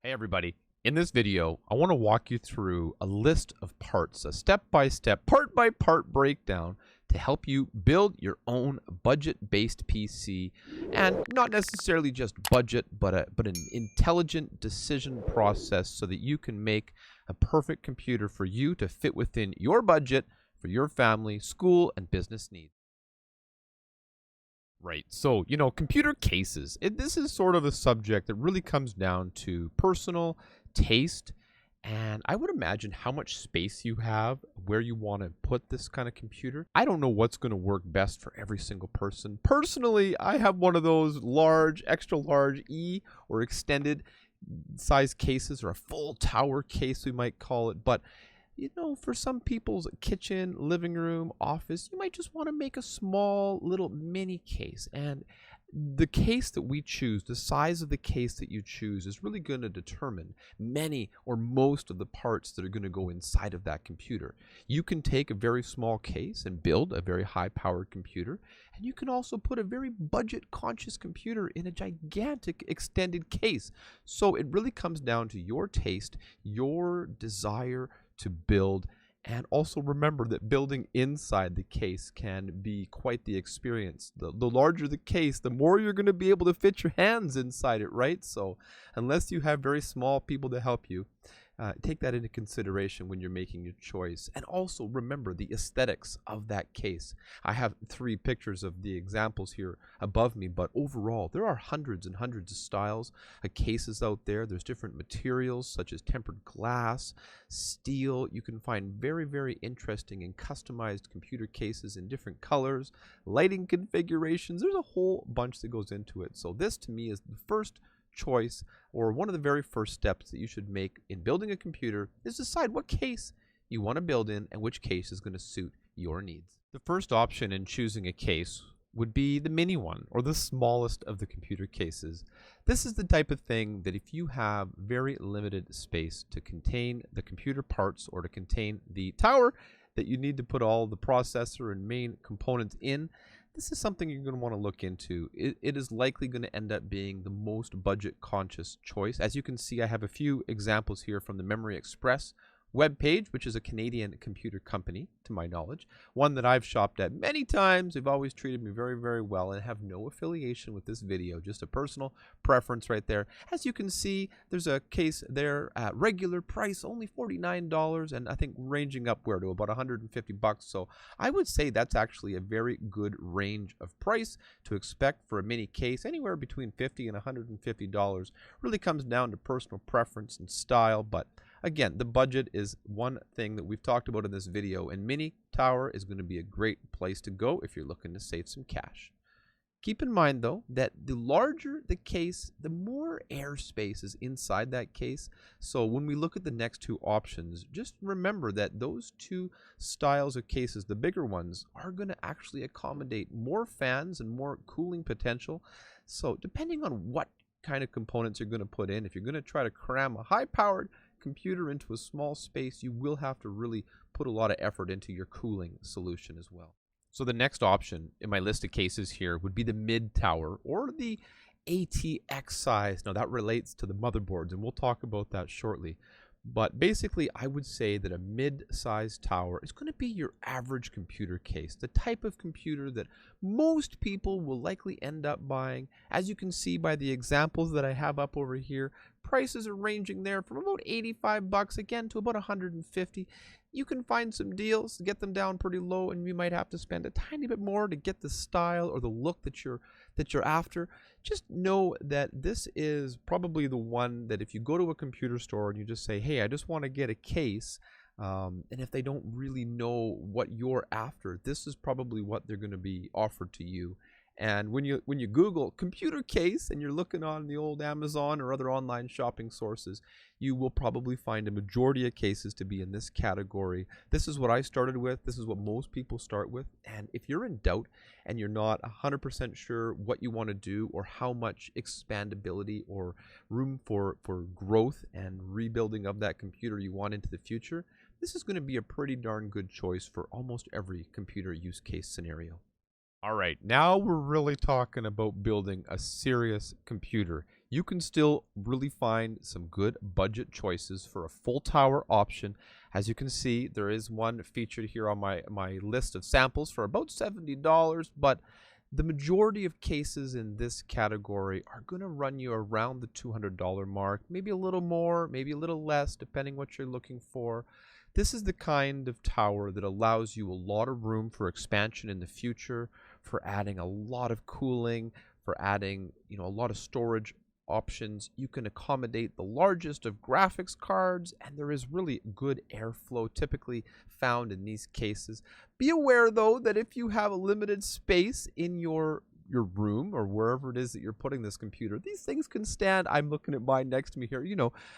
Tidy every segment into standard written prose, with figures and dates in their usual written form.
Hey everybody, in this video, I want to walk you through a list of parts, a step-by-step, part-by-part breakdown to help you build your own budget-based PC, and not necessarily just budget, but an intelligent decision process so that you can make a perfect computer for you to fit within your budget for your family, school, and business needs. Right. So, computer cases. This is sort of a subject that really comes down to personal taste. And I would imagine how much space you have, where you want to put this kind of computer. I don't know what's going to work best for every single person. Personally, I have one of those large, extra large E or extended size cases, or a full tower case, we might call it. But for some people's kitchen, living room, office, you might just want to make a small little mini case. And the case that we choose, the size of the case that you choose, is really going to determine many or most of the parts that are going to go inside of that computer. You can take a very small case and build a very high-powered computer, and you can also put a very budget-conscious computer in a gigantic extended case. So it really comes down to your taste, your desire to build. And also remember that building inside the case can be quite the experience. The larger the case, the more you're going to be able to fit your hands inside it, right? So unless you have very small people to help you, take that into consideration when you're making your choice. And also remember the aesthetics of that case. I have 3 pictures of the examples here above me, but overall there are hundreds and hundreds of styles of cases out there. There's different materials such as tempered glass, steel. You can find very, very interesting and customized computer cases in different colors, lighting configurations. There's a whole bunch that goes into it. So this to me is the first choice, or one of the very first steps that you should make in building a computer, is decide what case you want to build in and which case is going to suit your needs. The first option in choosing a case would be the mini one, or the smallest of the computer cases. This is the type of thing that if you have very limited space to contain the computer parts, or to contain the tower that you need to put all the processor and main components in, this is something you're going to want to look into. It is likely going to end up being the most budget conscious choice. As you can see, I have a few examples here from the Memory Express webpage, which is a Canadian computer company, to my knowledge. One that I've shopped at many times. They've always treated me very, very well, and have no affiliation with this video, just a personal preference right there. As you can see, there's a case there at regular price, only $49, and I think ranging up to about $150. So I would say that's actually a very good range of price to expect for a mini case. Anywhere between $50 and $150 really comes down to personal preference and style, but again, the budget is one thing that we've talked about in this video, and mini tower is going to be a great place to go if you're looking to save some cash. Keep in mind, though, that the larger the case, the more airspace is inside that case. So when we look at the next 2 options, just remember that those 2 styles of cases, the bigger ones, are going to actually accommodate more fans and more cooling potential. So depending on what kind of components you're going to put in, if you're going to try to cram a high-powered computer into a small space, you will have to really put a lot of effort into your cooling solution as well. So the next option in my list of cases here would be the mid tower, or the ATX size. Now that relates to the motherboards, and we'll talk about that shortly. But basically, I would say that a mid-sized tower is going to be your average computer case, the type of computer that most people will likely end up buying. As you can see by the examples that I have up over here, prices are ranging there from about $85 again to about $150. You can find some deals, get them down pretty low, and you might have to spend a tiny bit more to get the style or the look that you're after. Just know that this is probably the one that if you go to a computer store and you just say, hey, I just want to get a case, and if they don't really know what you're after, this is probably what they're going to be offered to you. And when you Google computer case and you're looking on the old Amazon or other online shopping sources, you will probably find a majority of cases to be in this category. This is what I started with. This is what most people start with. And if you're in doubt and you're not 100% sure what you want to do, or how much expandability or room for growth and rebuilding of that computer you want into the future, this is going to be a pretty darn good choice for almost every computer use case scenario. All right, now we're really talking about building a serious computer. you can still really find some good budget choices for a full tower option. As you can see, there is one featured here on my list of samples for about $70, but the majority of cases in this category are going to run you around the $200 mark, maybe a little more, maybe a little less, depending what you're looking for. This is the kind of tower that allows you a lot of room for expansion in the future, for adding a lot of cooling, for adding, a lot of storage options. You can accommodate the largest of graphics cards, and there is really good airflow typically found in these cases. Be aware though that if you have a limited space in your room or wherever it is that you're putting this computer, these things can stand, I'm looking at mine next to me here,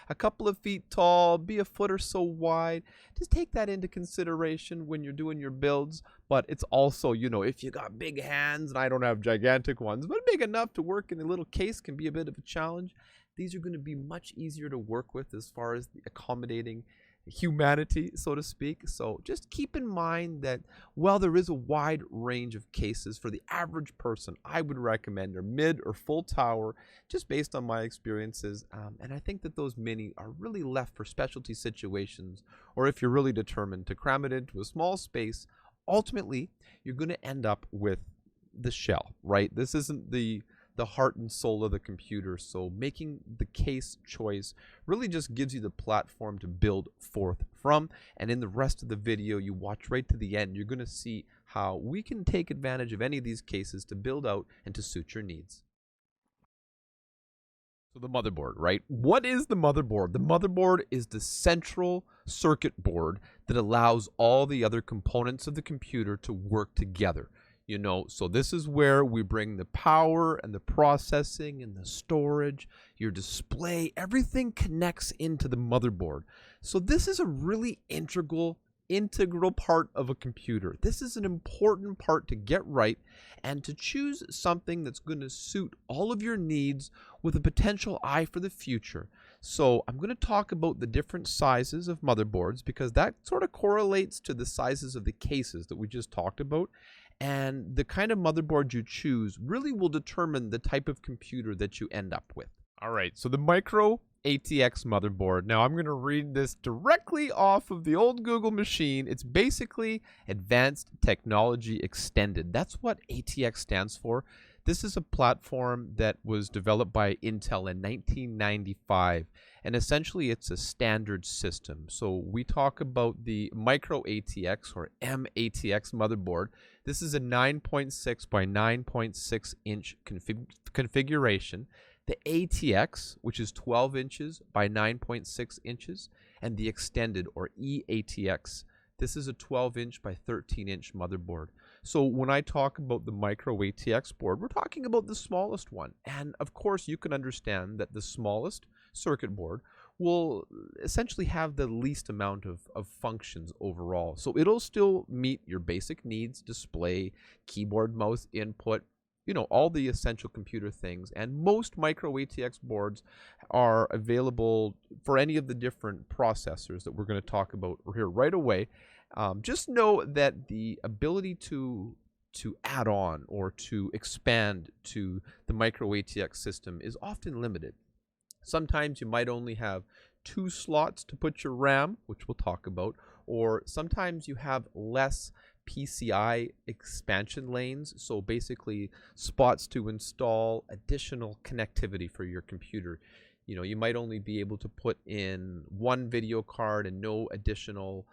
a couple of feet tall, be a foot or so wide. Just take that into consideration when you're doing your builds. But it's also, if you got big hands, and I don't have gigantic ones, but big enough to work in a little case can be a bit of a challenge. These are going to be much easier to work with as far as the accommodating humanity, so to speak. So just keep in mind that while there is a wide range of cases, for the average person, I would recommend a mid or full tower, just based on my experiences. And I think that those mini are really left for specialty situations, or if you're really determined to cram it into a small space. Ultimately, you're going to end up with the shell, right? This isn't the heart and soul of the computer. So making the case choice really just gives you the platform to build forth from. And in the rest of the video, you watch right to the end, you're going to see how we can take advantage of any of these cases to build out and to suit your needs. So the motherboard, right? What is the motherboard? The motherboard is the central circuit board that allows all the other components of the computer to work together. So this is where we bring the power and the processing and the storage, your display, everything connects into the motherboard. So this is a really integral part of a computer. This is an important part to get right and to choose something that's going to suit all of your needs with a potential eye for the future. So I'm going to talk about the different sizes of motherboards because that sort of correlates to the sizes of the cases that we just talked about. And the kind of motherboard you choose really will determine the type of computer that you end up with. All right, so the micro ATX motherboard. Now I'm going to read this directly off of the old Google machine. It's basically Advanced Technology Extended. That's what ATX stands for. This is a platform that was developed by Intel in 1995, and essentially it's a standard system. So we talk about the micro ATX or MATX motherboard. This is a 9.6 by 9.6 inch configuration. The ATX, which is 12 inches by 9.6 inches, and the extended or EATX. This is a 12-inch by 13-inch motherboard. So when I talk about the micro ATX board, we're talking about the smallest one. And of course, you can understand that the smallest circuit board will essentially have the least amount of functions overall. So it'll still meet your basic needs, display, keyboard, mouse input, all the essential computer things. And most micro ATX boards are available for any of the different processors that we're going to talk about here right away. Just know that the ability to add on or to expand to the micro ATX system is often limited. Sometimes you might only have 2 slots to put your RAM, which we'll talk about, or sometimes you have less PCI expansion lanes, so basically spots to install additional connectivity for your computer. You might only be able to put in 1 video card and no additional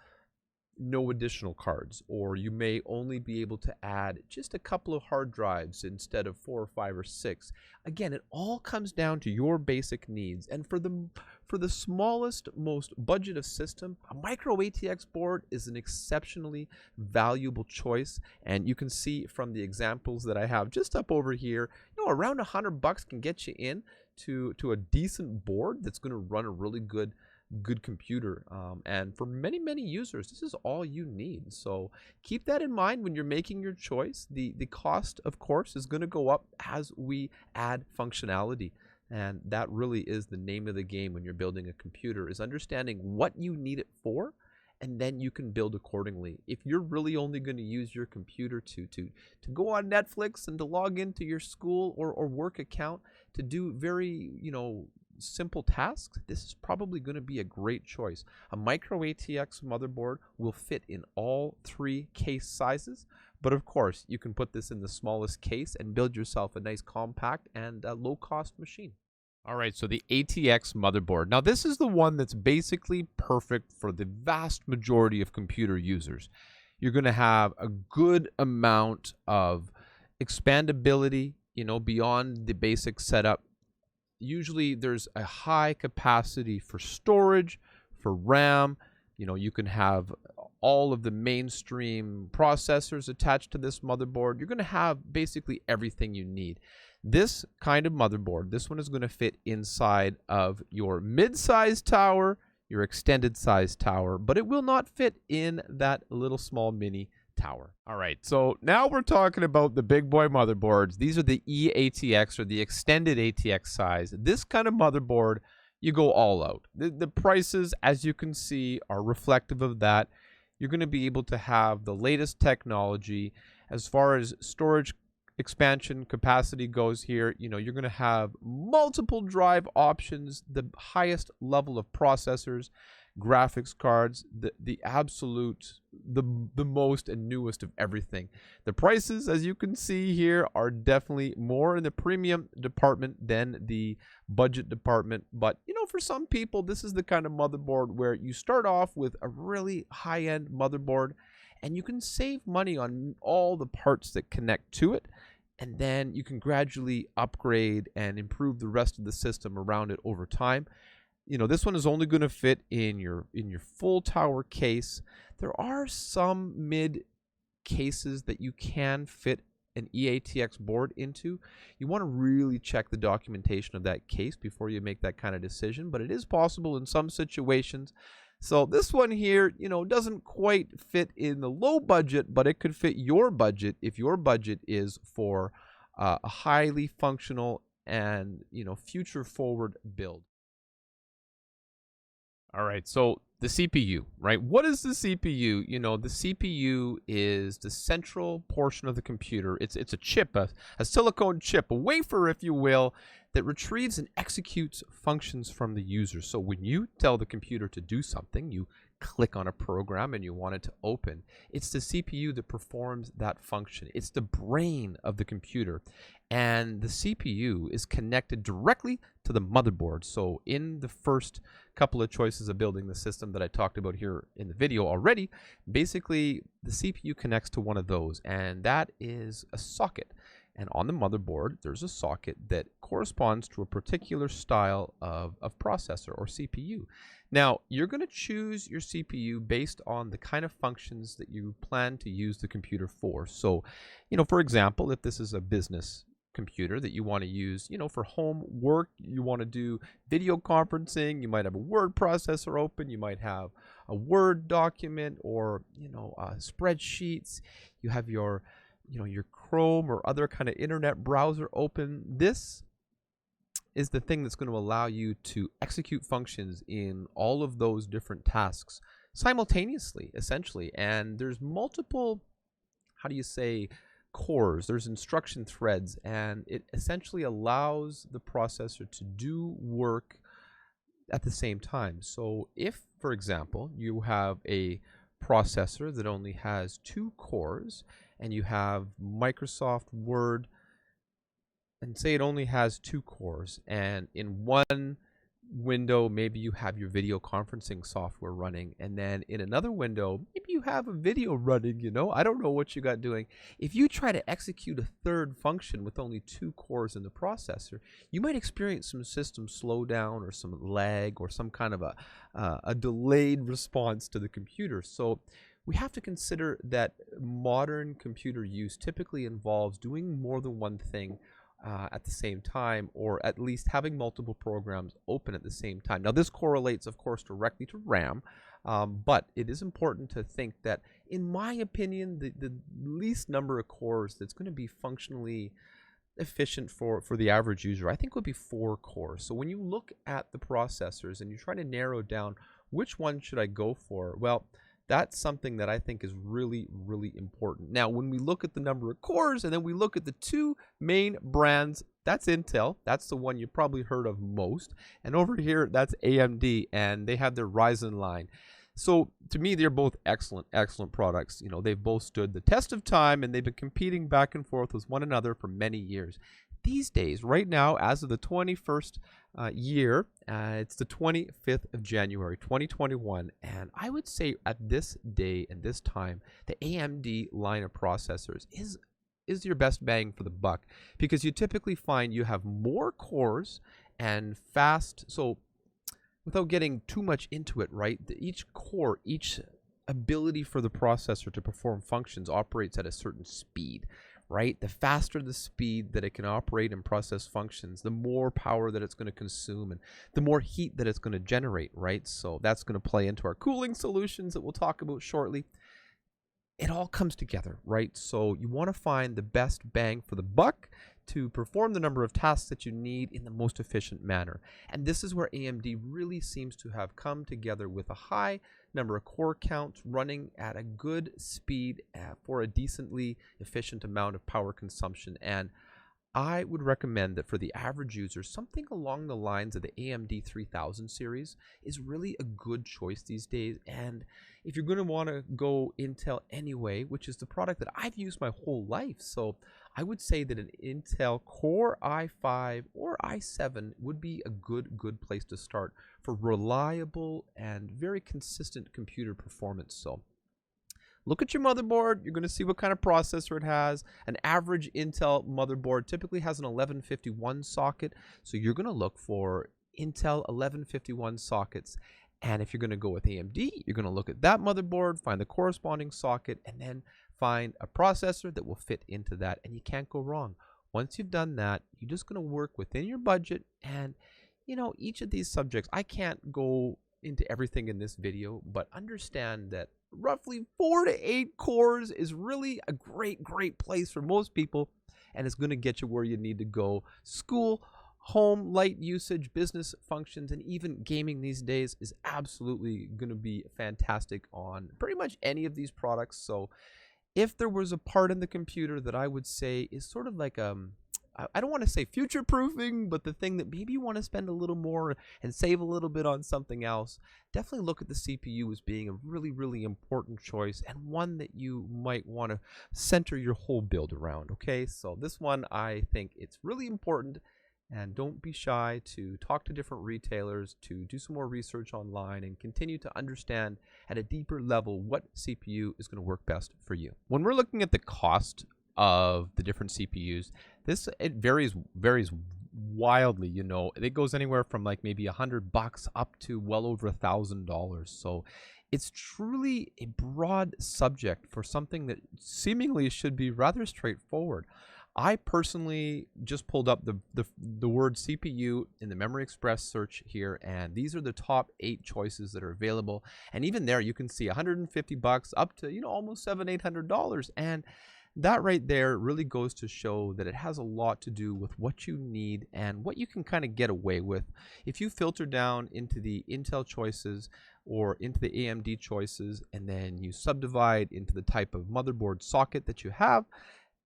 cards, or you may only be able to add just a couple of hard drives instead of 4 or 5 or 6. Again, it all comes down to your basic needs. And for the smallest, most budget of system, a micro ATX board is an exceptionally valuable choice. And you can see from the examples that I have just up over here, around $100 can get you in to a decent board that's going to run a really good computer. And for many users, this is all you need. So keep that in mind when you're making your choice. The cost, of course, is going to go up as we add functionality. And that really is the name of the game when you're building a computer, is understanding what you need it for and then you can build accordingly. If you're really only going to use your computer to go on Netflix and to log into your school or work account to do very, simple tasks, this is probably going to be a great choice. A micro ATX motherboard will fit in all 3 case sizes, but of course you can put this in the smallest case and build yourself a nice compact and low cost machine. All right, so the ATX motherboard. Now this is the one that's basically perfect for the vast majority of computer users. You're going to have a good amount of expandability, beyond the basic setup. Usually there's a high capacity for storage, for RAM. You can have all of the mainstream processors attached to this motherboard. You're going to have basically everything you need. This kind of motherboard, this one is going to fit inside of your mid-size tower, your extended size tower, but it will not fit in that little small mini tower. All right, so now we're talking about the big boy motherboards. These are the eATX or the extended ATX size. This kind of motherboard, you go all out. The prices, as you can see, are reflective of that. You're going to be able to have the latest technology as far as storage expansion capacity goes here. You're going to have multiple drive options, the highest level of processors, graphics cards, the absolute, the most and newest of everything. The prices, as you can see here, are definitely more in the premium department than the budget department. But for some people, this is the kind of motherboard where you start off with a really high-end motherboard and you can save money on all the parts that connect to it, and then you can gradually upgrade and improve the rest of the system around it over time. This one is only going to fit in your full tower case. There are some mid cases that you can fit an eATX board into. You want to really check the documentation of that case before you make that kind of decision, but it is possible in some situations. So this one here, doesn't quite fit in the low budget, but it could fit your budget if your budget is for a highly functional and, future forward build. All right, so the CPU, right? What is the CPU? The CPU is the central portion of the computer. It's a chip, a silicone chip, a wafer, if you will, that retrieves and executes functions from the user. So when you tell the computer to do something, you click on a program and you want it to open, it's the CPU that performs that function. It's the brain of the computer. And the CPU is connected directly to the motherboard. So in the first couple of choices of building the system that I talked about here in the video already, basically the CPU connects to one of those, and that is a socket. And on the motherboard, there's a socket that corresponds to a particular style of processor or CPU. Now, you're going to choose your CPU based on the kind of functions that you plan to use the computer for. So, for example, if this is a business computer that you want to use, for home work, you want to do video conferencing, you might have a word processor open, you might have a Word document or, spreadsheets, you have your Chrome or other kind of internet browser open. This is the thing that's going to allow you to execute functions in all of those different tasks simultaneously, essentially. And there's multiple, cores, there's instruction threads, and it essentially allows the processor to do work at the same time. So if, for example, you have a processor that only has 2 cores and you have Microsoft Word, and say it only has 2 cores, and in one window maybe you have your video conferencing software running, and then in another window maybe you have a video running, I don't know what you got doing. If you try to execute a third function with only 2 cores in the processor, you might experience some system slowdown or some lag or some kind of a delayed response to the computer. So we have to consider that modern computer use typically involves doing more than one thing at the same time, or at least having multiple programs open at the same time. Now, this correlates, of course, directly to RAM, but it is important to think that, in my opinion, the least number of cores that's going to be functionally efficient for the average user, I think, would be 4 cores. So when you look at the processors and you try to narrow down which one should I go for, well, That's something that I think is really, really important. Now, when we look at the number of cores and then we look at the two main brands, that's Intel. That's the one you probably heard of most. And over here, that's AMD, and they have their Ryzen line. So to me, they're both excellent, excellent products. You know, they've both stood the test of time, and they've been competing back and forth with one another for many years. These days, right now, as of the 21st year, it's the 25th of January, 2021. And I would say at this day and this time, the AMD line of processors is your best bang for the buck, because you typically find you have more cores and fast. So without getting too much into it, right, each core, each ability for the processor to perform functions operates at a certain speed, right? The faster the speed that it can operate and process functions, the more power that it's going to consume and the more heat that it's going to generate, right? So that's going to play into our cooling solutions that we'll talk about shortly. It all comes together, right? So you want to find the best bang for the buck to perform the number of tasks that you need in the most efficient manner. And this is where AMD really seems to have come together with a high number of core counts running at a good speed for a decently efficient amount of power consumption. And I would recommend that for the average user, something along the lines of the AMD 3000 series is really a good choice these days. And if you're going to want to go Intel anyway, which is the product that I've used my whole life, so I would say that an Intel Core i5 or i7 would be a good place to start for reliable and very consistent computer performance. So look at your motherboard. You're going to see what kind of processor it has. An average Intel motherboard typically has an 1151 socket. So you're going to look for Intel 1151 sockets. And if you're going to go with AMD, you're going to look at that motherboard, find the corresponding socket, and then find a processor that will fit into that. And you can't go wrong. Once you've done that, you're just going to work within your budget. And, you know, each of these subjects, I can't go into everything in this video, but understand that roughly 4 to 8 cores is really a great place for most people, and it's going to get you where you need to go. School, home, light usage, business functions, and even gaming these days is absolutely going to be fantastic on pretty much any of these products. So if there was a part in the computer that I would say is sort of like I don't want to say future-proofing, but the thing that maybe you want to spend a little more and save a little bit on something else, definitely look at the CPU as being a really important choice, and one that you might want to center your whole build around, okay? So this one, I think it's really important, and don't be shy to talk to different retailers, to do some more research online, and continue to understand at a deeper level what CPU is going to work best for you. When we're looking at the cost of the different CPUs, it varies wildly. You know, it goes anywhere from like maybe $100 up to well over $1,000. So it's truly a broad subject for something that seemingly should be rather straightforward. I personally just pulled up the word CPU in the Memory Express search here, and these are the top 8 choices that are available. And even there, you can see $150 up to, you know, almost $700-800, and that right there really goes to show that it has a lot to do with what you need and what you can kind of get away with. If you filter down into the Intel choices or into the AMD choices, and then you subdivide into the type of motherboard socket that you have,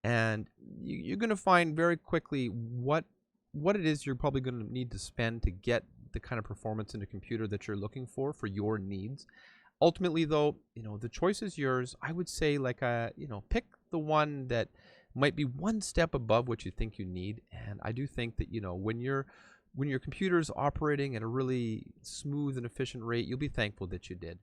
and you're going to find very quickly what it is you're probably going to need to spend to get the kind of performance in a computer that you're looking for your needs. Ultimately, though, you know, the choice is yours. I would say, like, you know, pick the one that might be one step above what you think you need. And I do think that, you know, when your computer is operating at a really smooth and efficient rate, you'll be thankful that you did.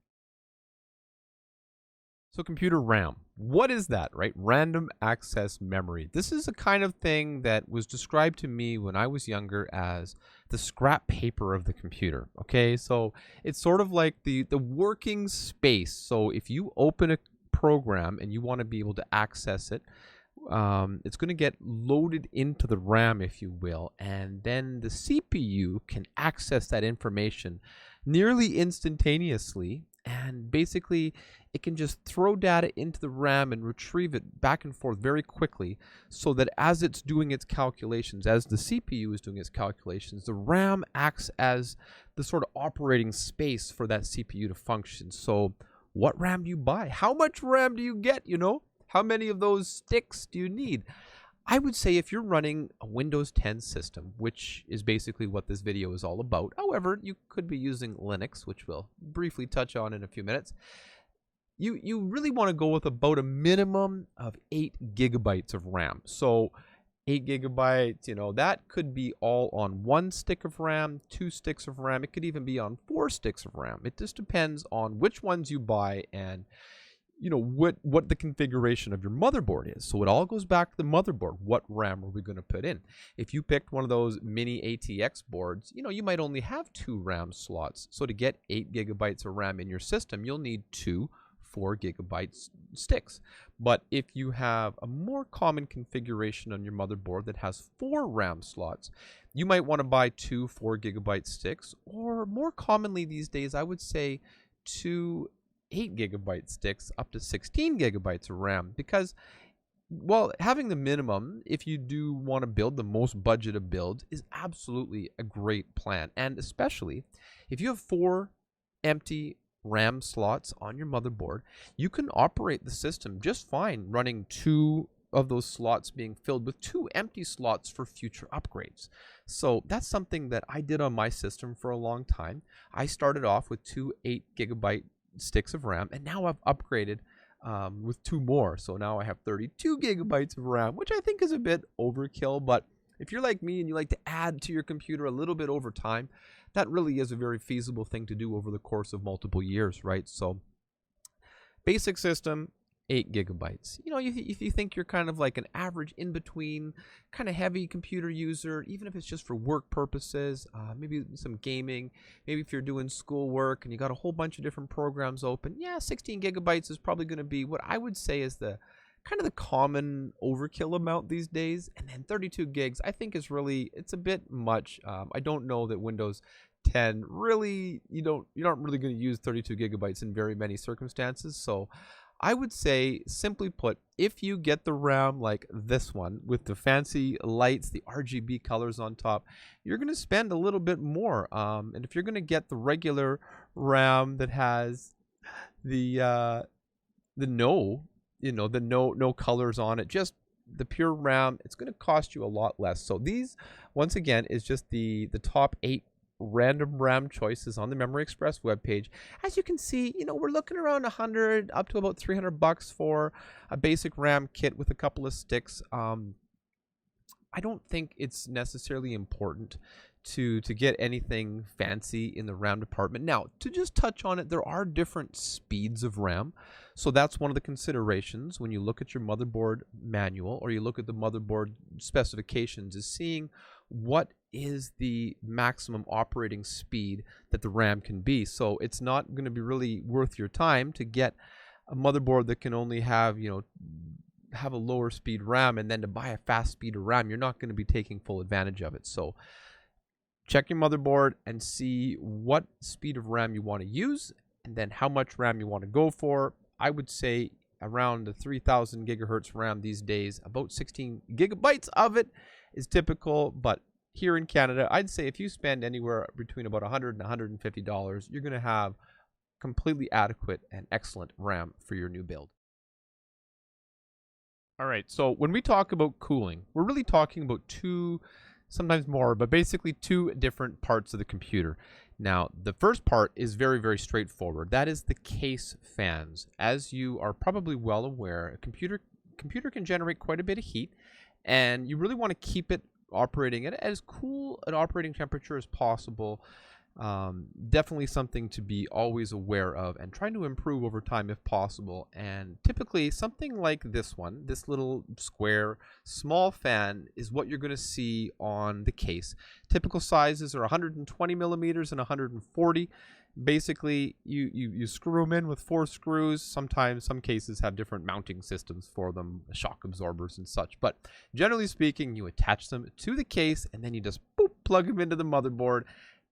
So computer RAM, what is that, right? Random access memory. This is a kind of thing that was described to me when I was younger as the scrap paper of the computer, okay? So it's sort of like the working space. So if you open a program and you want to be able to access it, it's going to get loaded into the RAM, if you will, and then the CPU can access that information nearly instantaneously, and basically it can just throw data into the RAM and retrieve it back and forth very quickly, so that as it's doing its calculations, as the CPU is doing its calculations, the RAM acts as the sort of operating space for that CPU to function. So what RAM do you buy? How much RAM do you get, you know? How many of those sticks do you need? I would say if you're running a Windows 10 system, which is basically what this video is all about. However, you could be using Linux, which we'll briefly touch on in a few minutes. You really want to go with about a minimum of 8 gigabytes of RAM. So 8 gigabytes, you know, that could be all on 1 stick of RAM, 2 sticks of RAM. It could even be on 4 sticks of RAM. It just depends on which ones you buy and, you know, what the configuration of your motherboard is. So it all goes back to the motherboard. What RAM are we going to put in? If you picked one of those mini ATX boards, you know, you might only have 2 RAM slots. So to get 8 gigabytes of RAM in your system, you'll need 2 4 gigabyte sticks. But if you have a more common configuration on your motherboard that has 4 RAM slots, you might want to buy 2 4 gigabyte sticks, or more commonly these days, I would say 2 8 gigabyte sticks up to 16 gigabytes of RAM, because, well, having the minimum, if you do want to build the most budgeted build, is absolutely a great plan. And especially if you have 4 empty RAM slots on your motherboard, you can operate the system just fine running 2 of those slots being filled with 2 empty slots for future upgrades. So that's something that I did on my system for a long time. I started off with 2 8 gigabyte sticks of RAM, and now I've upgraded with 2 more. So now I have 32 gigabytes of RAM, which I think is a bit overkill, but if you're like me and you like to add to your computer a little bit over time, that really is a very feasible thing to do over the course of multiple years, right? So basic system, 8 gigabytes. You know, if you think you're kind of like an average in-between, kind of heavy computer user, even if it's just for work purposes, maybe some gaming, maybe if you're doing schoolwork and you got a whole bunch of different programs open, yeah, 16 gigabytes is probably going to be what I would say is the kind of the common overkill amount these days. And then 32 gigs, I think is really, it's a bit much. I don't know that Windows 10 really, you're not really going to use 32 gigabytes in very many circumstances. So I would say, simply put, if you get the RAM like this one with the fancy lights, the RGB colors on top, you're going to spend a little bit more. And if you're going to get the regular RAM that has the no colors on it, just the pure RAM, it's going to cost you a lot less. So these, once again, is just the top 8 random RAM choices on the Memory Express webpage. As you can see, you know, we're looking around 100 up to about $300 for a basic RAM kit with a couple of sticks. I don't think it's necessarily important to get anything fancy in the RAM department. Now, to just touch on it, there are different speeds of RAM. So that's one of the considerations when you look at your motherboard manual or you look at the motherboard specifications, is seeing what is the maximum operating speed that the RAM can be. So it's not going to be really worth your time to get a motherboard that can only have, have a lower speed RAM, and then to buy a fast speed of RAM, you're not going to be taking full advantage of it. So check your motherboard and see what speed of RAM you want to use, and then how much RAM you want to go for. I would say around the 3000 gigahertz RAM these days, about 16 gigabytes of it is typical. But here in Canada, I'd say if you spend anywhere between about $100 and $150, you're going to have completely adequate and excellent RAM for your new build. All right, so when we talk about cooling, we're really talking about 2, sometimes more, but basically 2 different parts of the computer. Now, the first part is very, very straightforward. That is the case fans. As you are probably well aware, a computer can generate quite a bit of heat, and you really want to keep it operating at as cool an operating temperature as possible. Definitely something to be always aware of and trying to improve over time if possible. And typically something like this one, this little square small fan, is what you're going to see on the case. Typical sizes are 120 millimeters and 140. Basically, you screw them in with 4 screws. Sometimes some cases have different mounting systems for them, shock absorbers and such. But generally speaking, you attach them to the case and then you just plug them into the motherboard.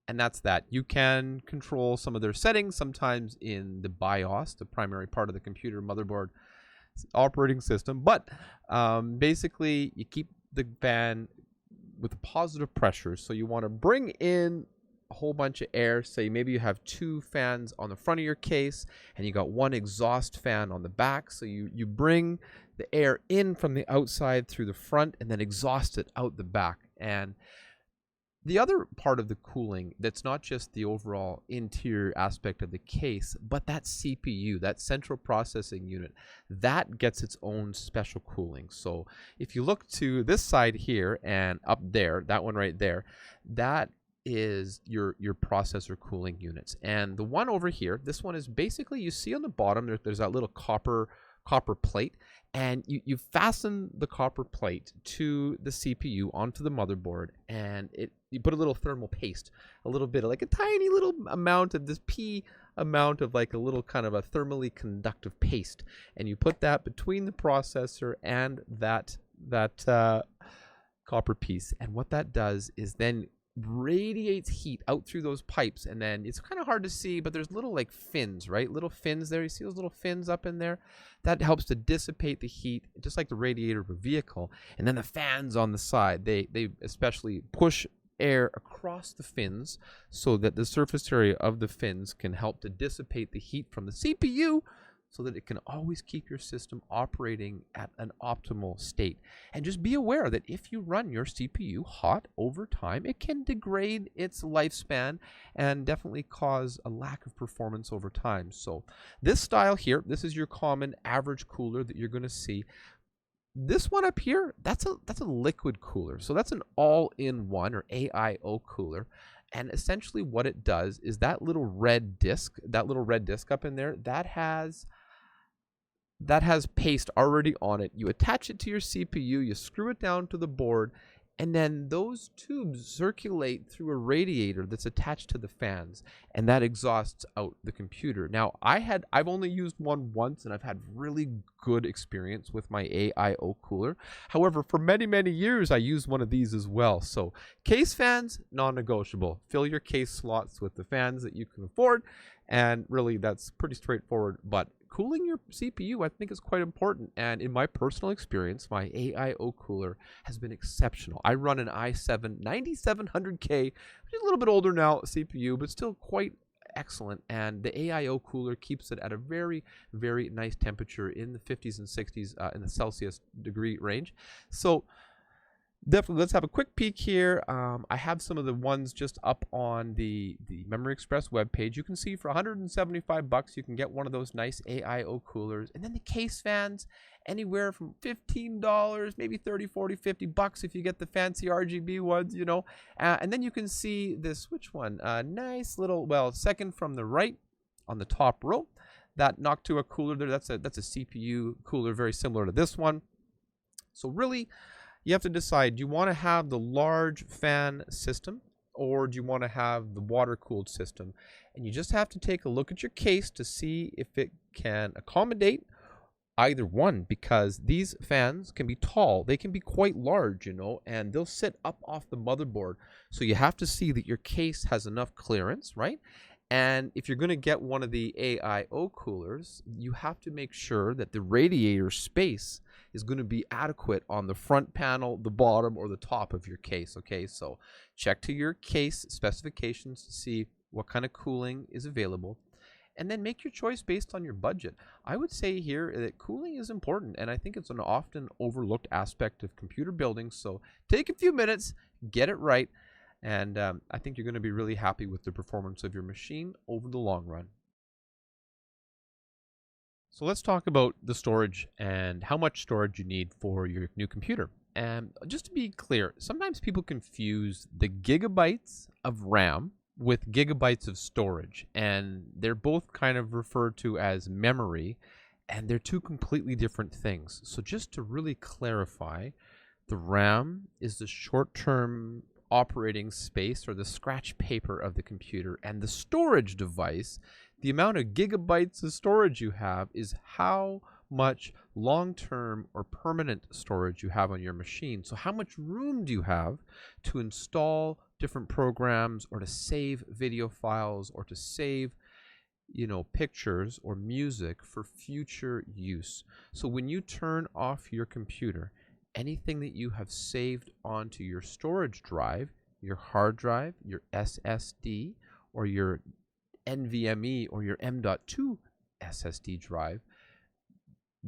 And that's that. You can control some of their settings sometimes in the BIOS, the primary part of the computer motherboard operating system. But basically, you keep the fan with a positive pressure. So you want to bring in a whole bunch of air. Say maybe you have 2 fans on the front of your case and you got 1 exhaust fan on the back. So you bring the air in from the outside through the front and then exhaust it out the back. And the other part of the cooling, that's not just the overall interior aspect of the case, but that CPU, that central processing unit, that gets its own special cooling. So if you look to this side here and up there, that one right there, that is your processor cooling units. And the one over here, this one is basically, you see on the bottom, there's that little copper plate, and you fasten the copper plate to the CPU onto the motherboard, and you put a little thermal paste, a little bit of like a tiny little amount of this pea amount of like a little kind of a thermally conductive paste, and you put that between the processor and that copper piece. And what that does is then radiates heat out through those pipes, and then it's kind of hard to see, but there's little like fins, right? Little fins there. You see those little fins up in there? That helps to dissipate the heat, just like the radiator of a vehicle. And then the fans on the side, they especially push air across the fins so that the surface area of the fins can help to dissipate the heat from the CPU, so that it can always keep your system operating at an optimal state. And just be aware that if you run your CPU hot over time, it can degrade its lifespan and definitely cause a lack of performance over time. So this style here, this is your common average cooler that you're going to see. This one up here, that's a liquid cooler. So that's an all-in-one or AIO cooler. And essentially what it does is that little red disc up in there, that has paste already on it. You attach it to your CPU, you screw it down to the board, and then those tubes circulate through a radiator that's attached to the fans, and that exhausts out the computer. Now, I've only used one once, and I've had really good experience with my AIO cooler. However, for many, many years, I used one of these as well. So case fans, non-negotiable. Fill your case slots with the fans that you can afford, and really that's pretty straightforward. But cooling your CPU, I think, is quite important. And in my personal experience, my AIO cooler has been exceptional. I run an i7 9700K, which is a little bit older now CPU, but still quite excellent. And the AIO cooler keeps it at a very, very nice temperature in the 50s and 60s in the Celsius degree range. So definitely, let's have a quick peek here. I have some of the ones just up on the Memory Express webpage. You can see for $175, you can get one of those nice AIO coolers. And then the case fans, anywhere from $15, maybe $30, $40, $50 if you get the fancy RGB ones, you know. And then you can see this, which one? Nice little, well, second from the right on the top row. That Noctua cooler there, that's a CPU cooler very similar to this one. So really, you have to decide, do you want to have the large fan system or do you want to have the water-cooled system? And you just have to take a look at your case to see if it can accommodate either one, because these fans can be tall. They can be quite large, you know, and they'll sit up off the motherboard. So you have to see that your case has enough clearance, right? And if you're going to get one of the AIO coolers, you have to make sure that the radiator space is going to be adequate on the front panel, the bottom, or the top of your case. Okay, so check to your case specifications to see what kind of cooling is available, and then make your choice based on your budget. I would say here that cooling is important, and I think it's an often overlooked aspect of computer building. So take a few minutes, get it right, and I think you're going to be really happy with the performance of your machine over the long run. So let's talk about the storage and how much storage you need for your new computer. And just to be clear, sometimes people confuse the gigabytes of RAM with gigabytes of storage, and they're both kind of referred to as memory, and they're two completely different things. So just to really clarify, the RAM is the short-term operating space or the scratch paper of the computer, and the storage device, the amount of gigabytes of storage you have, is how much long-term or permanent storage you have on your machine. So how much room do you have to install different programs, or to save video files, or to save, you know, pictures or music for future use. So when you turn off your computer, anything that you have saved onto your storage drive, your hard drive, your SSD, or your NVMe or your M.2 SSD drive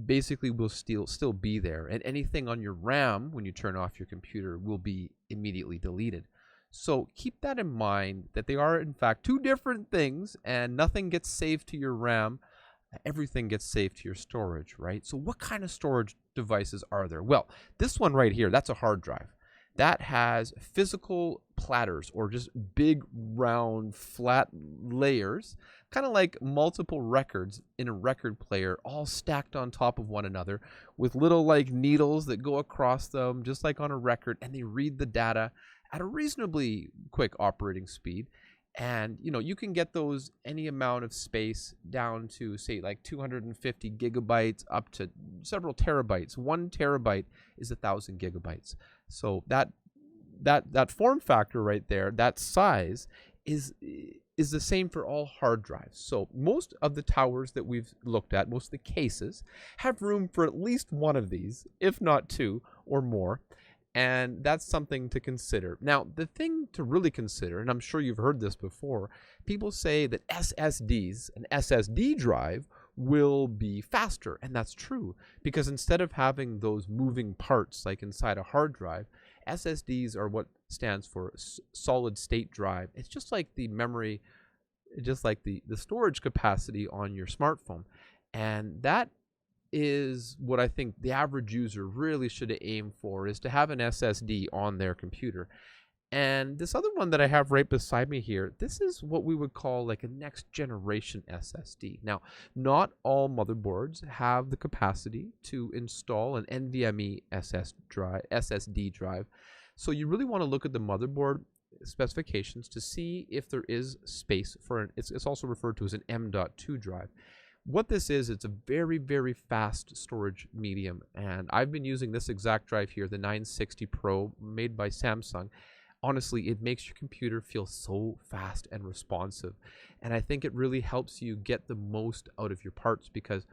basically will still be there, and anything on your RAM when you turn off your computer will be immediately deleted. So keep that in mind, that they are in fact two different things, and nothing gets saved to your RAM. Everything gets saved to your storage, right? So what kind of storage devices are there? Well, this one right here, that's a hard drive. That has physical platters, or just big, round, flat layers, kind of like multiple records in a record player, all stacked on top of one another with little like needles that go across them, just like on a record, and they read the data at a reasonably quick operating speed. And you can get those any amount of space down to, say, like 250 gigabytes up to several terabytes. 1 terabyte is 1,000 gigabytes. So that form factor right there, that size, is the same for all hard drives. So most of the towers that we've looked at, most of the cases, have room for at least one of these, if not two or more. And that's something to consider. Now, the thing to really consider, and I'm sure you've heard this before, people say that SSDs, an SSD drive, will be faster. And that's true, because instead of having those moving parts like inside a hard drive, SSDs are what stands for solid state drive. It's just like the memory, just like the storage capacity on your smartphone. And that is what I think the average user really should aim for, is to have an SSD on their computer. And this other one that I have right beside me here, this is what we would call like a next generation SSD. Now, not all motherboards have the capacity to install an NVMe SSD drive. So you really want to look at the motherboard specifications to see if there is space for it's also referred to as an M.2 drive. What this is, it's a very, very fast storage medium, and I've been using this exact drive here, the 960 Pro, made by Samsung. Honestly, it makes your computer feel so fast and responsive, and I think it really helps you get the most out of your parts, because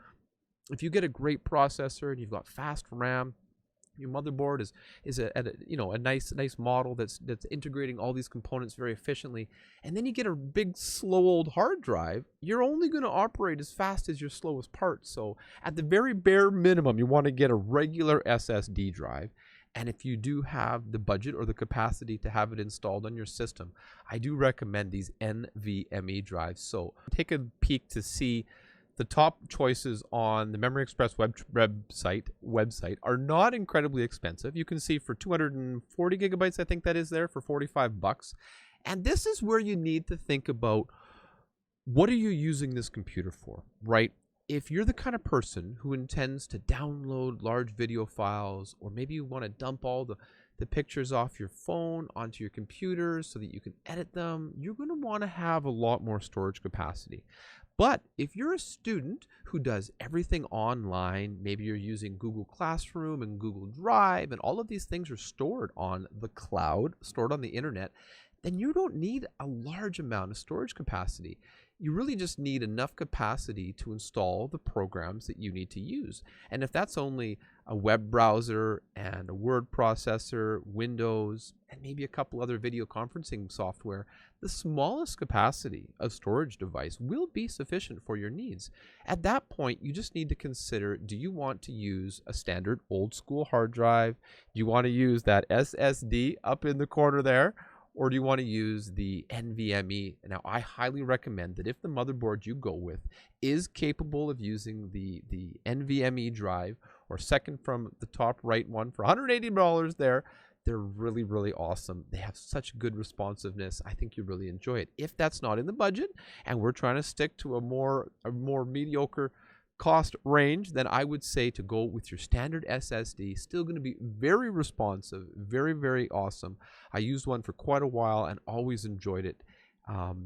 if you get a great processor and you've got fast RAM, your motherboard is a nice model that's integrating all these components very efficiently, and then you get a big slow old hard drive, you're only going to operate as fast as your slowest part. So at the very bare minimum, you want to get a regular SSD drive. And if you do have the budget or the capacity to have it installed on your system, I do recommend these NVMe drives. So take a peek to see the top choices on the Memory Express website are not incredibly expensive. You can see for 240 gigabytes, I think that is there, for $45. And this is where you need to think about, what are you using this computer for, right? If you're the kind of person who intends to download large video files, or maybe you want to dump all the pictures off your phone onto your computer so that you can edit them, you're going to want to have a lot more storage capacity. But if you're a student who does everything online, maybe you're using Google Classroom and Google Drive, and all of these things are stored on the cloud, stored on the internet, then you don't need a large amount of storage capacity. You really just need enough capacity to install the programs that you need to use. And if that's only a web browser and a word processor, Windows, and maybe a couple other video conferencing software, the smallest capacity of storage device will be sufficient for your needs. At that point, you just need to consider, do you want to use a standard old school hard drive? Do you want to use that SSD up in the corner there? Or do you want to use the NVMe? Now, I highly recommend that if the motherboard you go with is capable of using the NVMe drive, or second from the top right one for $180 there, they're really, really awesome. They have such good responsiveness. I think you really enjoy it. If that's not in the budget, and we're trying to stick to a more mediocre cost range, then I would say to go with your standard SSD. Still going to be very responsive, very, very awesome. I used one for quite a while and always enjoyed it.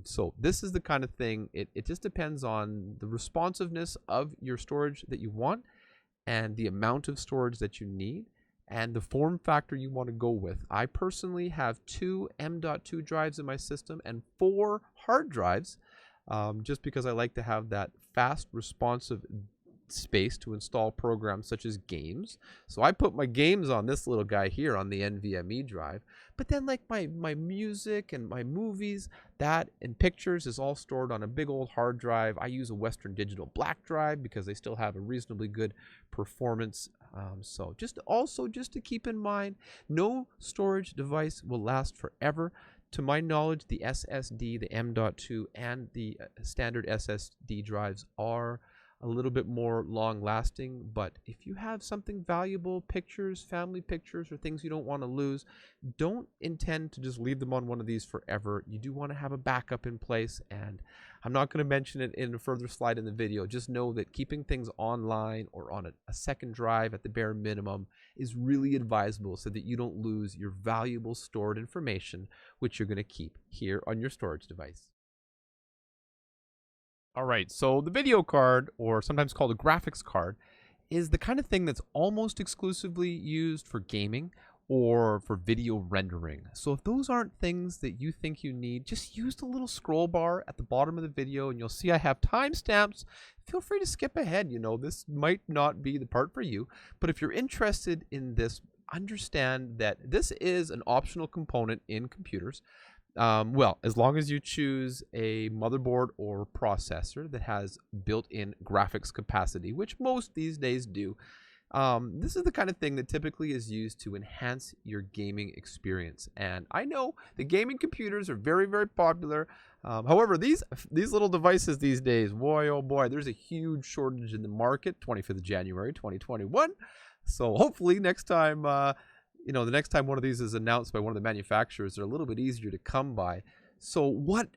So this is the kind of thing, it just depends on the responsiveness of your storage that you want, and the amount of storage that you need, and the form factor you want to go with. I personally have 2 M.2 drives in my system and 4 hard drives, just because I like to have that fast, responsive space to install programs such as games. So I put my games on this little guy here on the NVMe drive. But then like my music and my movies, that and pictures is all stored on a big old hard drive. I use a Western Digital black drive because they still have a reasonably good performance. So just to keep in mind, no storage device will last forever. To my knowledge, the SSD, the M.2, and the standard SSD drives are a little bit more long lasting, but if you have something valuable, pictures, family pictures, or things you don't want to lose, don't intend to just leave them on one of these forever. You do want to have a backup in place, and I'm not going to mention it in a further slide in the video. Just know that keeping things online or on a second drive at the bare minimum is really advisable so that you don't lose your valuable stored information, which you're going to keep here on your storage device. All right, so the video card, or sometimes called a graphics card, is the kind of thing that's almost exclusively used for gaming or for video rendering. So if those aren't things that you think you need, just use the little scroll bar at the bottom of the video and you'll see I have timestamps. Feel free to skip ahead. You know, this might not be the part for you, but if you're interested in this, understand that this is an optional component in computers. Well, as long as you choose a motherboard or processor that has built-in graphics capacity, which most these days do, this is the kind of thing that typically is used to enhance your gaming experience. And I know the gaming computers are very, very popular. However, these little devices these days, boy, oh boy, there's a huge shortage in the market, 25th of January, 2021. So hopefully next time, the next time one of these is announced by one of the manufacturers, they're a little bit easier to come by. So what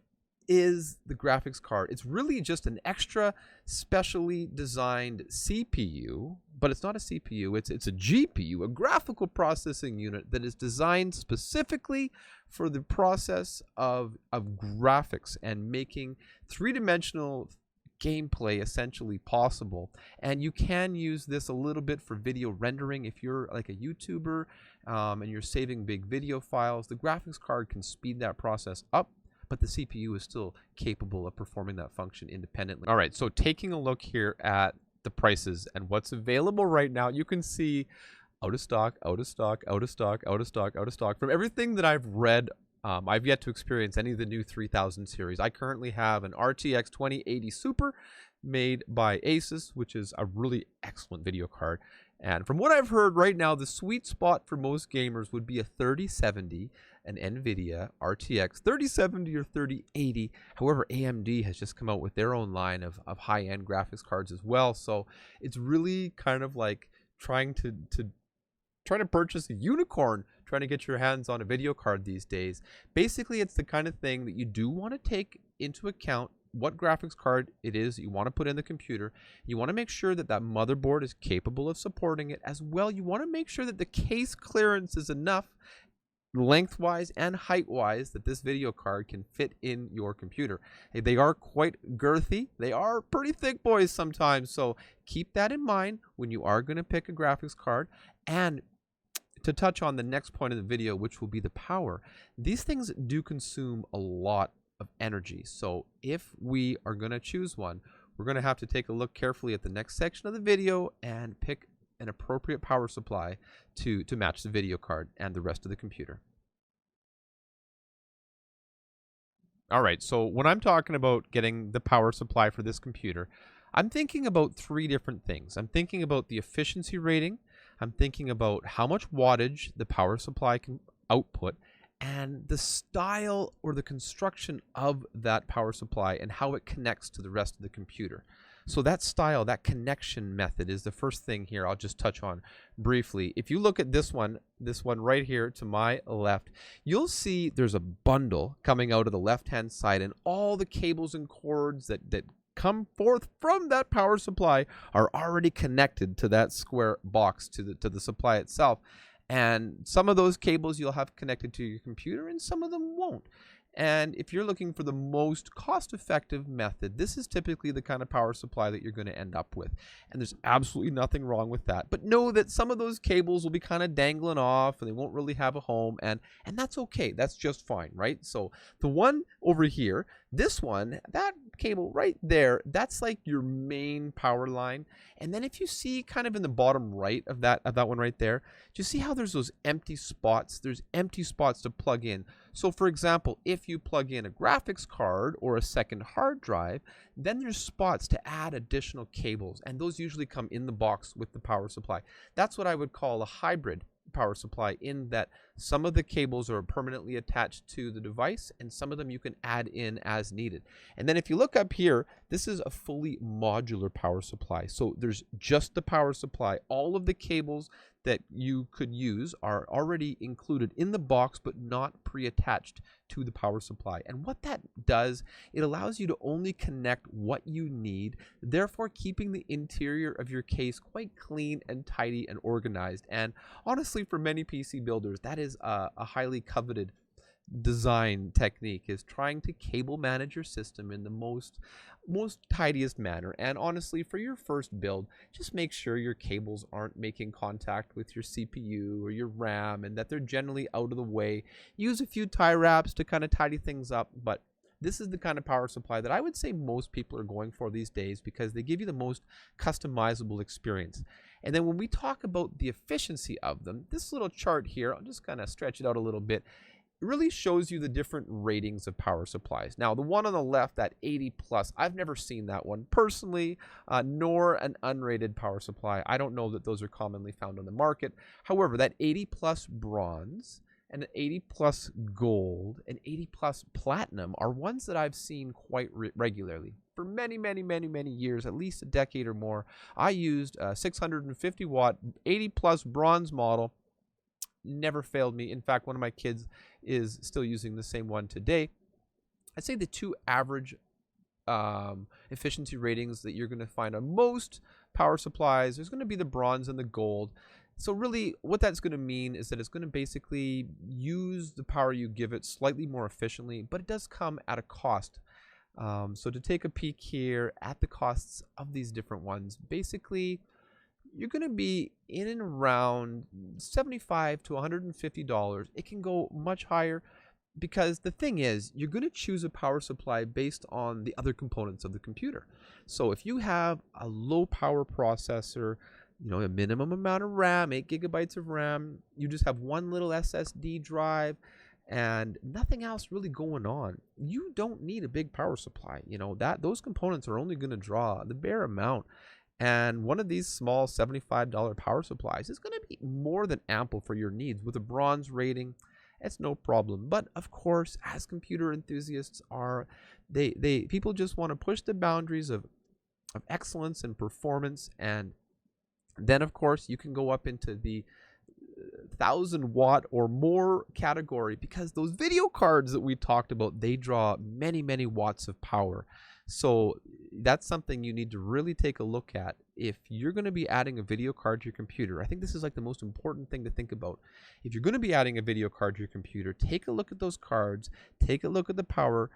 is the graphics card? It's really just an extra specially designed CPU, but it's not a CPU, it's a GPU, a graphical processing unit that is designed specifically for the process of graphics and making three-dimensional gameplay essentially possible. And you can use this a little bit for video rendering. If you're like a YouTuber and you're saving big video files, the graphics card can speed that process up, but the CPU is still capable of performing that function independently. All right, so taking a look here at the prices and what's available right now, you can see out of stock, out of stock, out of stock, out of stock, out of stock. From everything that I've read, I've yet to experience any of the new 3000 series. I currently have an RTX 2080 Super made by Asus, which is a really excellent video card. And from what I've heard right now, the sweet spot for most gamers would be a 3070, an NVIDIA RTX 3070 or 3080. However, AMD has just come out with their own line of high-end graphics cards as well. So it's really kind of like trying to purchase a unicorn, trying to get your hands on a video card these days. Basically, it's the kind of thing that you do want to take into account what graphics card it is that you want to put in the computer. You want to make sure that that motherboard is capable of supporting it as well. You want to make sure that the case clearance is enough lengthwise and height-wise that this video card can fit in your computer. They are quite girthy. They are pretty thick boys sometimes, so keep that in mind when you are going to pick a graphics card. And to touch on the next point of the video, which will be the power, these things do consume a lot of energy. So if we are going to choose one, we're going to have to take a look carefully at the next section of the video and pick an appropriate power supply to match the video card and the rest of the computer. All right, so when I'm talking about getting the power supply for this computer, I'm thinking about three different things. I'm thinking about the efficiency rating, I'm thinking about how much wattage the power supply can output, and the style or the construction of that power supply and how it connects to the rest of the computer. So that style, that connection method is the first thing here I'll just touch on briefly. If you look at this one right here to my left, you'll see there's a bundle coming out of the left-hand side, and all the cables and cords that come forth from that power supply are already connected to that square box, to the supply itself. And some of those cables you'll have connected to your computer and some of them won't. And if you're looking for the most cost-effective method, this is typically the kind of power supply that you're going to end up with. And there's absolutely nothing wrong with that. But know that some of those cables will be kind of dangling off and they won't really have a home. And that's okay. That's just fine, right? So the one over here This one, that cable right there, that's like your main power line. And then if you see kind of in the bottom right of that one right there, do you see how there's those empty spots? There's empty spots to plug in. So for example, if you plug in a graphics card or a second hard drive, then there's spots to add additional cables, and those usually come in the box with the power supply. That's what I would call a hybrid power supply, in that some of the cables are permanently attached to the device and some of them you can add in as needed. And then if you look up here, this is a fully modular power supply. So there's just the power supply. All of the cables that you could use are already included in the box but not pre-attached to the power supply. And what that does, it allows you to only connect what you need, therefore keeping the interior of your case quite clean and tidy and organized. And honestly, for many PC builders, that is a highly coveted design technique, is trying to cable manage your system in the most tidiest manner. And honestly, for your first build, just make sure your cables aren't making contact with your CPU or your RAM, and that they're generally out of the way. Use a few tie wraps to kind of tidy things up, but this is the kind of power supply that I would say most people are going for these days, because they give you the most customizable experience. And then when we talk about the efficiency of them, this little chart here, I'll just kind of stretch it out a little bit, it really shows you the different ratings of power supplies. Now, the one on the left, that 80 plus, I've never seen that one personally, nor an unrated power supply. I don't know that those are commonly found on the market. However, that 80 plus bronze and an 80 plus gold and 80 plus platinum are ones that I've seen quite regularly. For many, many, many, many years, at least a decade or more, I used a 650 watt 80 plus bronze model. Never failed me. In fact, one of my kids is still using the same one today. I'd say the two average efficiency ratings that you're going to find on most power supplies, there's going to be the bronze and the gold. So really what that's going to mean is that it's going to basically use the power you give it slightly more efficiently, but it does come at a cost. So to take a peek here at the costs of these different ones, basically you're going to be in and around $75 to $150. It can go much higher, because the thing is, you're going to choose a power supply based on the other components of the computer. So if you have a low power processor, a minimum amount of RAM, 8 gigabytes of RAM, you just have one little SSD drive and nothing else really going on, you don't need a big power supply. Those components are only going to draw the bare amount. And one of these small $75 power supplies is going to be more than ample for your needs. With a bronze rating, it's no problem. But of course, as computer enthusiasts are, people just want to push the boundaries of excellence and performance. And then of course you can go up into the 1,000 watt or more category, because those video cards that we talked about, they draw many, many watts of power. So that's something you need to really take a look at if you're going to be adding a video card to your computer. I think this is like the most important thing to think about. If you're going to be adding a video card to your computer, take a look at those cards, take a look at the power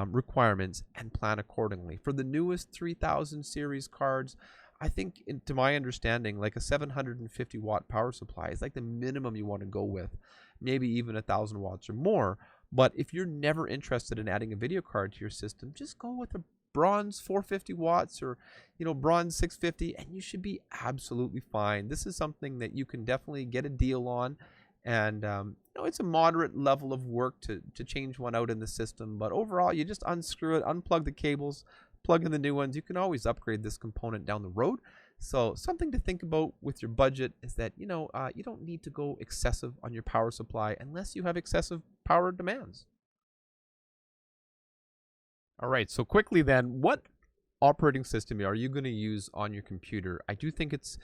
requirements, and plan accordingly. For the newest 3000 series cards, I think, to my understanding, like a 750 watt power supply is like the minimum you want to go with, maybe even 1,000 watts or more. But if you're never interested in adding a video card to your system, just go with a bronze 450 watts or bronze 650, and you should be absolutely fine. This is something that you can definitely get a deal on, and it's a moderate level of work to change one out in the system. But overall, you just unscrew it, unplug the cables, plug in the new ones. You can always upgrade this component down the road. So something to think about with your budget is that you don't need to go excessive on your power supply unless you have excessive power demands. All right, so quickly then, what operating system are you going to use on your computer? I do think it's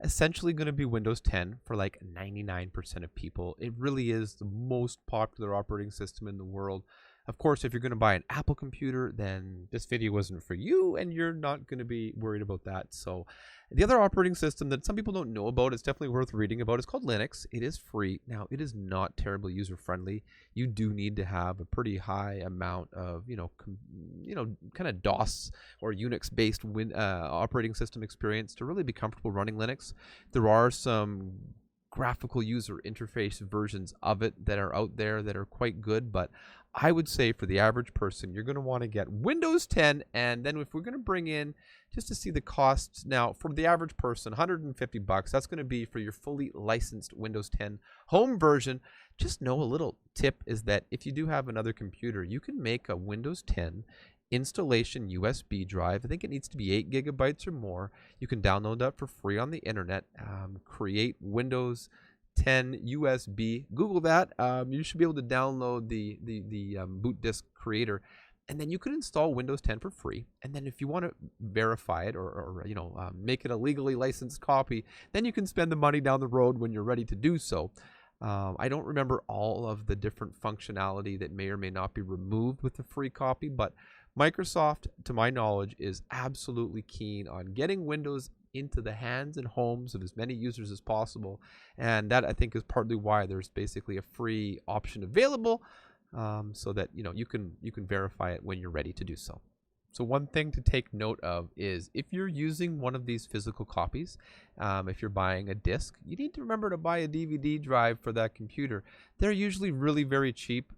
essentially going to be Windows 10 for like 99% of people. It really is the most popular operating system in the world. Of course, if you're going to buy an Apple computer, then this video wasn't for you, and you're not going to be worried about that. So the other operating system that some people don't know about, it's definitely worth reading about, is called Linux. It is free. Now, it is not terribly user-friendly. You do need to have a pretty high amount of, kind of DOS or Unix-based operating system experience to really be comfortable running Linux. There are some graphical user interface versions of it that are out there that are quite good, but I would say for the average person, you're going to want to get Windows 10. And then if we're going to bring in just to see the costs now for the average person, $150, that's going to be for your fully licensed Windows 10 home version. Just know a little tip is that if you do have another computer, you can make a Windows 10 installation USB drive. I think it needs to be 8 gigabytes or more. You can download that for free on the internet. Create Windows 10 USB. Google that. You should be able to download the boot disk creator, and then you can install Windows 10 for free. And then if you want to verify it or make it a legally licensed copy, then you can spend the money down the road when you're ready to do so. I don't remember all of the different functionality that may or may not be removed with the free copy, but Microsoft, to my knowledge, is absolutely keen on getting Windows into the hands and homes of as many users as possible. And that, I think, is partly why there's basically a free option available, so that you can verify it when you're ready to do so. So one thing to take note of is if you're using one of these physical copies, if you're buying a disc, you need to remember to buy a DVD drive for that computer. They're usually really very cheap,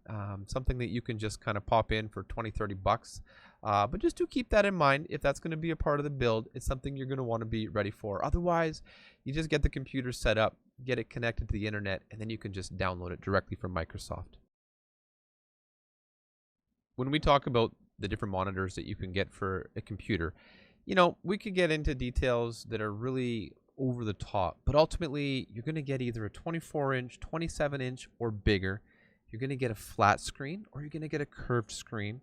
something that you can just kind of pop in for 20, 30 bucks. But just do keep that in mind. If that's going to be a part of the build, it's something you're going to want to be ready for. Otherwise, you just get the computer set up, get it connected to the internet, and then you can just download it directly from Microsoft. When we talk about the different monitors that you can get for a computer, we could get into details that are really over the top, but ultimately you're going to get either a 24-inch, 27-inch, or bigger. You're going to get a flat screen, or you're going to get a curved screen.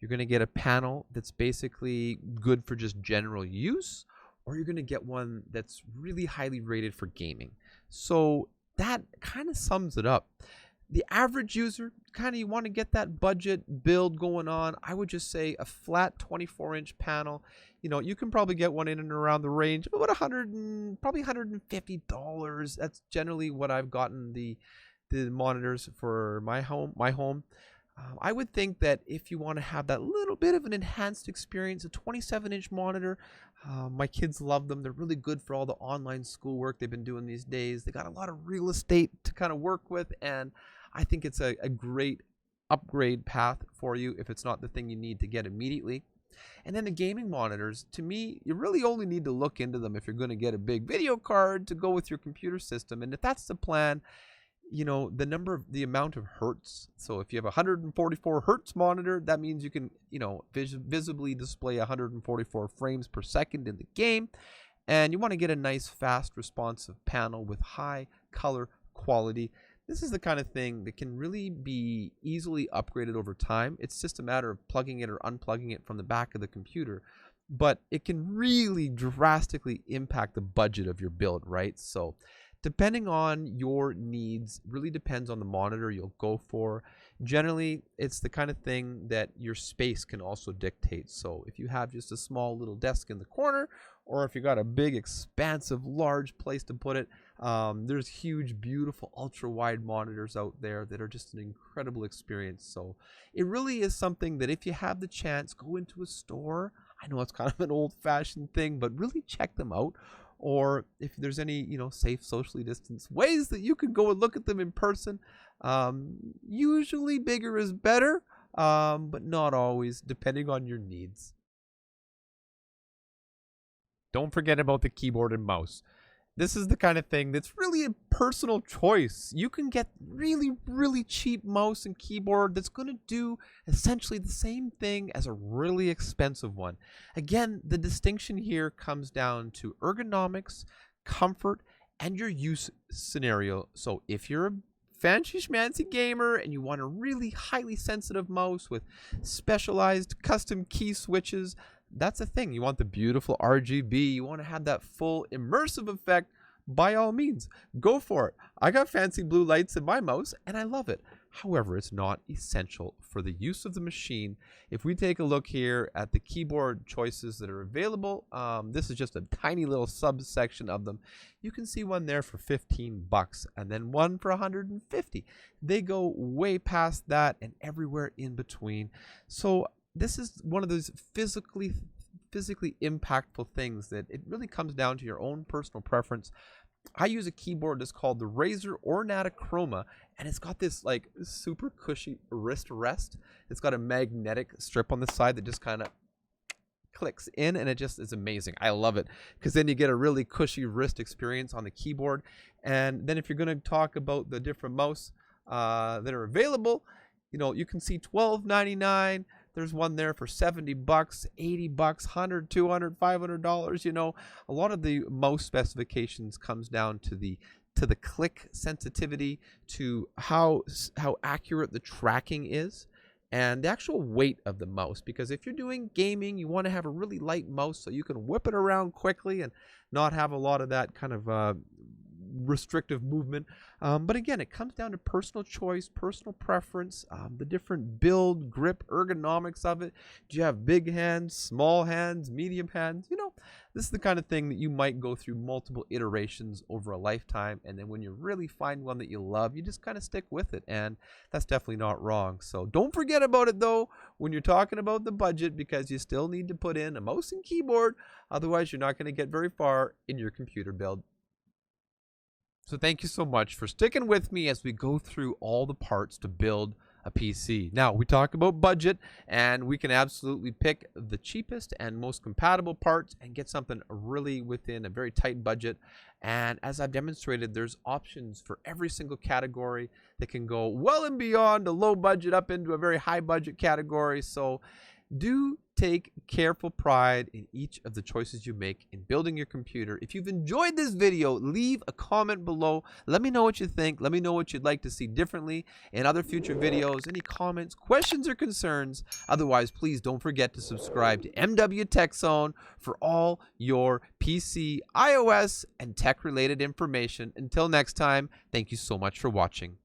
You're going to get a panel that's basically good for just general use, or you're going to get one that's really highly rated for gaming. So that kind of sums it up. The average user, you want to get that budget build going on. I would just say a flat 24-inch panel. You can probably get one in and around the range of about probably $150. That's generally what I've gotten the monitors for my home. I would think that if you want to have that little bit of an enhanced experience, a 27-inch monitor, my kids love them. They're really good for all the online schoolwork they've been doing these days. They got a lot of real estate to kind of work with, and I think it's a great upgrade path for you if it's not the thing you need to get immediately. And then the gaming monitors, to me, you really only need to look into them if you're going to get a big video card to go with your computer system. And if that's the plan, the amount of hertz. So if you have a 144 hertz monitor, that means you can, visibly display 144 frames per second in the game. And you want to get a nice, fast, responsive panel with high color quality. This is the kind of thing that can really be easily upgraded over time. It's just a matter of plugging it or unplugging it from the back of the computer. But it can really drastically impact the budget of your build, right? So depending on your needs, really depends on the monitor you'll go for. Generally, it's the kind of thing that your space can also dictate. So if you have just a small little desk in the corner, or if you got a big, expansive, large place to put it, there's huge, beautiful, ultra-wide monitors out there that are just an incredible experience. So it really is something that if you have the chance, go into a store. I know it's kind of an old-fashioned thing, but really check them out. Or if there's any, safe, socially distanced ways that you can go and look at them in person. Usually bigger is better, but not always, depending on your needs. Don't forget about the keyboard and mouse. This is the kind of thing that's really a personal choice. You can get really, really cheap mouse and keyboard that's going to do essentially the same thing as a really expensive one. Again, the distinction here comes down to ergonomics, comfort, and your use scenario. So if you're a fancy schmancy gamer and you want a really highly sensitive mouse with specialized custom key switches, that's a thing. You want the beautiful RGB. You want to have that full immersive effect. By all means, go for it. I got fancy blue lights in my mouse and I love it. However, it's not essential for the use of the machine. If we take a look here at the keyboard choices that are available, this is just a tiny little subsection of them. You can see one there for 15 bucks and then one for 150. They go way past that and everywhere in between. So this is one of those physically impactful things that it really comes down to your own personal preference. I use a keyboard that's called the Razer Ornata Chroma, and it's got this like super cushy wrist rest. It's got a magnetic strip on the side that just kind of clicks in, and it just is amazing. I love it because then you get a really cushy wrist experience on the keyboard. And then if you're going to talk about the different mouse that are available, you know, you can see $12.99. There's one there for $70, $80, $100, $200, $500. You know, a lot of the mouse specifications comes down to the click sensitivity, to how accurate the tracking is, and the actual weight of the mouse. Because if you're doing gaming, you want to have a really light mouse so you can whip it around quickly and not have a lot of that kind of restrictive movement. But again, it comes down to personal choice, personal preference, the different build, grip, ergonomics of it. Do you have big hands, small hands, medium hands? You know, this is the kind of thing that you might go through multiple iterations over a lifetime, and then when you really find one that you love, you just kind of stick with it, and that's definitely not wrong. So don't forget about it though when you're talking about the budget, because you still need to put in a mouse and keyboard, otherwise you're not going to get very far in your computer build. So thank you so much for sticking with me as we go through all the parts to build a PC. Now, we talk about budget, and we can absolutely pick the cheapest and most compatible parts and get something really within a very tight budget. And as I've demonstrated, there's options for every single category that can go well and beyond a low budget up into a very high budget category. So do take careful pride in each of the choices you make in building your computer. If you've enjoyed this video, leave a comment below. Let me know what you think. Let me know what you'd like to see differently in other future videos. Any comments, questions, or concerns? Otherwise, please don't forget to subscribe to MW Tech Zone for all your PC, iOS, and tech-related information. Until next time, thank you so much for watching.